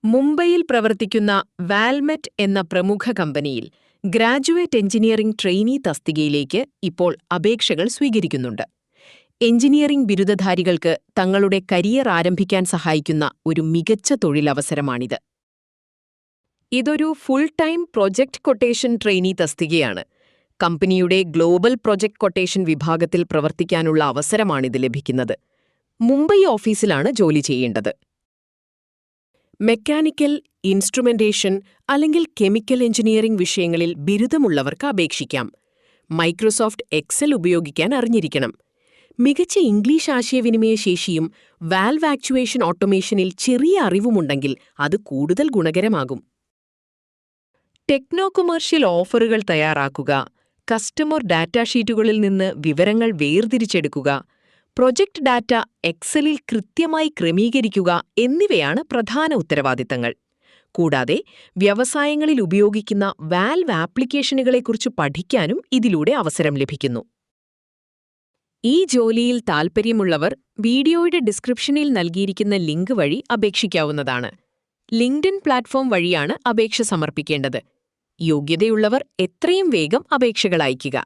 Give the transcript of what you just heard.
മുംബൈയിൽ പ്രവർത്തിക്കുന്ന വാൽമെറ്റ് എന്ന പ്രമുഖ കമ്പനിയിൽ ഗ്രാജുവേറ്റ് എഞ്ചിനീയറിംഗ് ട്രെയിനി തസ്തികയിലേക്ക് ഇപ്പോൾ അപേക്ഷകൾ സ്വീകരിക്കുന്നുണ്ട്. എഞ്ചിനീയറിംഗ് ബിരുദധാരികൾക്ക് തങ്ങളുടെ കരിയർ ആരംഭിക്കാൻ സഹായിക്കുന്ന ഒരു മികച്ച തൊഴിലവസരമാണിത്. ഇതൊരു full time project quotation trainee തസ്തികയാണ്. കമ്പനിയുടെ ഗ്ലോബൽ പ്രൊജക്ട് കൊട്ടേഷൻ വിഭാഗത്തിൽ പ്രവർത്തിക്കാനുള്ള അവസരമാണിത് ലഭിക്കുന്നത്. മുംബൈ ഓഫീസിലാണ് ജോലി ചെയ്യേണ്ടത്. മെക്കാനിക്കൽ, ഇൻസ്ട്രുമെന്റേഷൻ അല്ലെങ്കിൽ കെമിക്കൽ എഞ്ചിനീയറിംഗ് വിഷയങ്ങളിൽ ബിരുദമുള്ളവർക്ക് അപേക്ഷിക്കാം. മൈക്രോസോഫ്റ്റ് എക്സൽ ഉപയോഗിക്കാൻ അറിഞ്ഞിരിക്കണം. മികച്ച ഇംഗ്ലീഷ് ആശയവിനിമയ ശേഷിയും വാൽവ് ആക്ച്വേഷൻ ഓട്ടോമേഷനിൽ ചെറിയ അറിവുമുണ്ടെങ്കിൽ അത് കൂടുതൽ ഗുണകരമാകും. ടെക്നോ കൊമേഴ്ഷ്യൽ ഓഫറുകൾ തയ്യാറാക്കുക, കസ്റ്റമർ ഡാറ്റാഷീറ്റുകളിൽ നിന്ന് വിവരങ്ങൾ വേർതിരിച്ചെടുക്കുക, പ്രൊജക്ട് ഡാറ്റ എക്സലിൽ കൃത്യമായി ക്രമീകരിക്കുക എന്നിവയാണ് പ്രധാന ഉത്തരവാദിത്തങ്ങൾ. കൂടാതെ വ്യവസായങ്ങളിൽ ഉപയോഗിക്കുന്ന വാൽവ് ആപ്ലിക്കേഷനുകളെക്കുറിച്ച് പഠിക്കാനും ഇതിലൂടെ അവസരം ലഭിക്കുന്നു. ഈ ജോലിയിൽ താൽപ്പര്യമുള്ളവർ വീഡിയോയുടെ ഡിസ്ക്രിപ്ഷനിൽ നൽകിയിരിക്കുന്ന ലിങ്ക് വഴി അപേക്ഷിക്കാവുന്നതാണ്. ലിങ്ക്ഡ്ഇൻ പ്ലാറ്റ്ഫോം വഴിയാണ് അപേക്ഷ സമർപ്പിക്കേണ്ടത്. യോഗ്യതയുള്ളവർ എത്രയും വേഗം അപേക്ഷകൾ അയയ്ക്കുക.